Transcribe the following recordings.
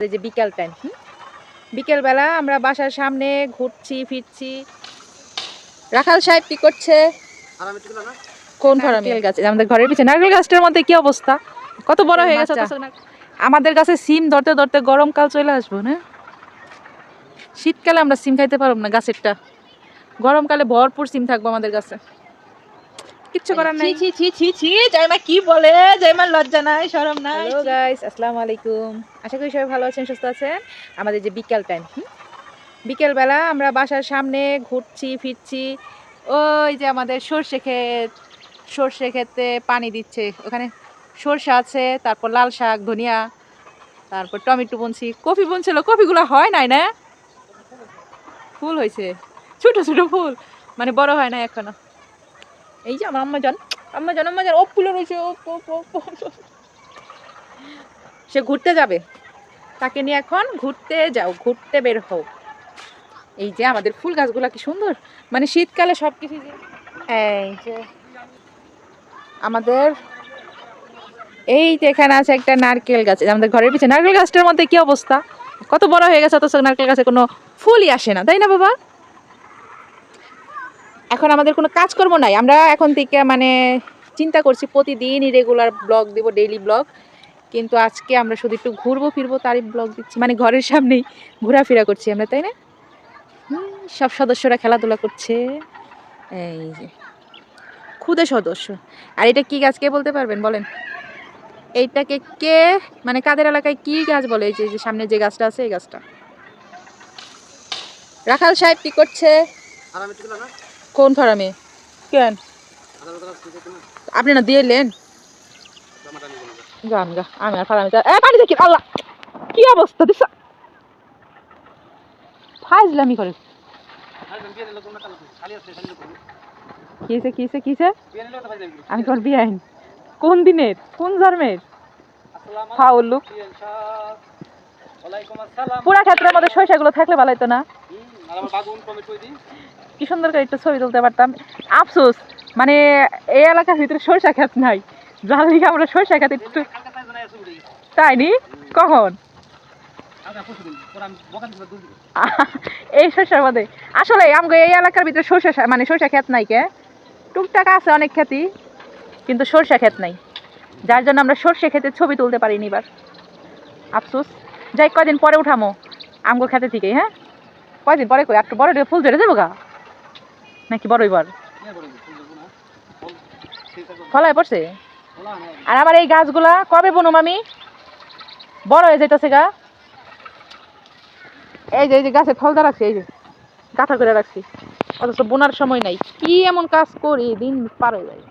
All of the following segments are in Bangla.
যে বিকেল টাইম বিকেল বেলা আমরা বাসার সামনে ঘুরছি ফিরছি। রাখাল সাহেব কি করছে? কোন নারকেল গাছ? আমাদের ঘরের পিছনে নারকেল গাছটার মধ্যে কি অবস্থা, কত বড় হয়ে গেছে। আমাদের কাছে সিম ধরতে ধরতে গরমকাল চলে আসবো না। শীতকালে আমরা সিম খাইতে পারবো না গাছেরটা, গরমকালে ভরপুর সিম থাকবো আমাদের কাছে। কিচ্ছু করার নাই। ছি ছি ছি ছি, জাইমা কি বলে? জাইমার লজ্জা নাই, শরম নাই। হ্যালো গাইস, আসসালামু আলাইকুম। আশা করি সবাই ভালো আছেন, সুস্থ আছেন। আমাদের যে বিকেল টাইম বিকেল বেলা আমরা বাসার সামনে ঘুরছি ফিরছি। ওই যে আমাদের সর্ষে ক্ষেতে পানি দিচ্ছে, ওখানে সর্ষে আছে, তারপর লাল শাক, ধনিয়া, তারপর টমেটো বুনছি, কফি বুনছিল। কফিগুলো হয় নাই না, ফুল হয়েছে, ছোট ছোট ফুল, মানে বড় হয় না এখনো। এই যে আমার আম্মা জান ও ফুলে রয়েছে। সে ঘুরতে যাবে, তাকে নিয়ে এখন ঘুরতে যাও, ঘুরতে বের হও। এই যে আমাদের ফুল গাছগুলা কি সুন্দর, মানে শীতকালে সবকিছু। এই যে আমাদের এই যে এখানে আছে একটা নারকেল গাছ, আমাদের ঘরের পিছনে নারকেল গাছটার মধ্যে কি অবস্থা, কত বড় হয়ে গেছে, অথচ নারকেল গাছে কোনো ফুলই আসে না, তাই না বাবা? এখন আমাদের কোনো কাজকর্ম নাই, আমরা এখন থেকে মানে চিন্তা করছি প্রতিদিনই রেগুলার ব্লগ দিব, ডেইলি ব্লগ। কিন্তু আজকে আমরা শুধু একটু ঘুরবো ফিরবো তারই ব্লগ দিচ্ছি, মানে ঘরের সামনেই ঘোরাফেরা করছি আমরা, তাই না? সব সদস্যরা খেলাধুলা করছে। এই যে খুদে সদস্য। আর এটা কি গাছ, কে বলতে পারবেন বলেন? এইটাকে কে, মানে কাদের এলাকায় কি গাছ বলে? এই যে সামনে যে গাছটা আছে, এই গাছটা। রাখাল সাহেব কি করছে? কোন ফার্মে? কেন আপনি না দিয়েলেন? গান গা, আমি আর ফার্মে পানি দেখি। আল্লাহ, কি অবস্থা দিস, ফাইজলামি করে। কিসে আমি তোমার বিয়াইন? কোন দিনের, কোন জন্মের? ফাউল লোক। পুরা ক্ষেত্রের মধ্যে সরিষাগুলো থাকলে ভালো হতো না? কি সুন্দর করে একটু ছবি তুলতে পারতাম। আফসোস, মানে এই এলাকার ভিতরে সরিষা ক্ষেত নাই, যার লিগে আমরা সরিষা ক্ষেত একটু। তাই নি? কখন? এই সরিষার মধ্যে আসলে আমগো এই এলাকার ভিতরে সরিষা, মানে সরিষা ক্ষেত নাই। কে টুকটাক আছে অনেক ক্ষেতই, কিন্তু সরিষা ক্ষেত নাই, যার জন্য আমরা সর্ষে ক্ষেতে ছবি তুলতে পারিনি এবার। আফসোস। যাই, কয়দিন পরে উঠামো আমগো খেতে থেকে। হ্যাঁ, কয়দিন পরে, কই একটু বড় ফুল ধরে যাবো গা, নাকি বড় এবার ফলায় পড়ছে। আর আমার এই গাছগুলা কবে বুনুম আমি? বড় হয়ে যাইতেছে গা। এই যে গাছে ফলদা রাখছি, এই যে গাঁথা করে রাখছি, অথচ বোনার সময় নাই। কি এমন কাজ করি, দিন পার হয়ে যায়।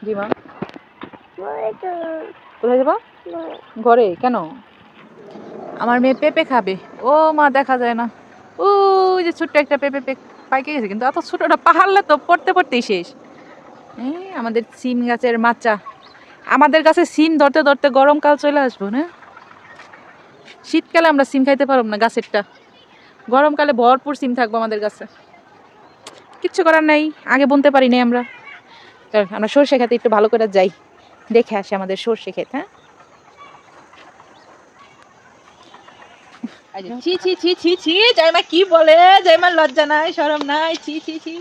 জি মা, কোথায় যাবো? ঘরে কেন? আমার মেয়ে পেঁপে খাবে। ও মা, দেখা যায় না। ওই যে ছোট্ট একটা পেঁপে পাইকে গেছে, কিন্তু এত ছোটটা পাহাড়লে তো পড়তে পড়তেই শেষ। আমাদের সিম গাছের মাচা, আমাদের কাছে সিম ধরতে ধরতে গরমকাল চলে আসবো না। শীতকালে আমরা সিম খাইতে পারবো না গাছেরটা, গরমকালে ভরপুর সিম থাকবো আমাদের কাছে। কিচ্ছু করার নাই, আগে বুনতে পারি নাই আমরা। আমরা সর্ষে খেতে একটু ভালো করে যাই, দেখে আসি আমাদের সর্ষে ক্ষেত। হ্যাঁ, ছি ছি ছি ছি ছি, জাইমা কি বলে? জাইমার লজ্জা নাই, শরম নাই। ছি ছি ছি।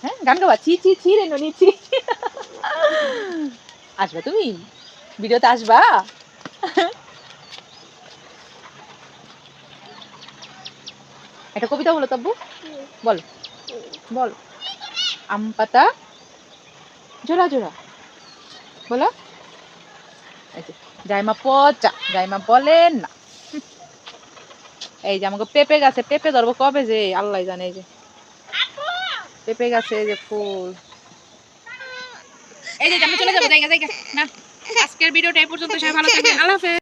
হ্যাঁ, গান গাবা। ছি ছি ছি রে ননি ছি। আসবা তুমি ভিডিওতে, আসবা? একটা কবিতা বলো তব্বু, বল বল। আম পাতা জোড়া জোড়া, বলো। জাইমা পচা, জাইমা বলেন না। এই যে আমাকে পেঁপে গাছে পেঁপে ধরবো কবে যে আল্লাহ জানে। এই যে পেঁপে গাছে যে ফুল। এই যে আমি চলে যাবো, জায়গা জায়গা না। আজকের ভিডিওটা এই পর্যন্ত, সবাই ভালো থাকবেন, আল্লাহ হাফেজ।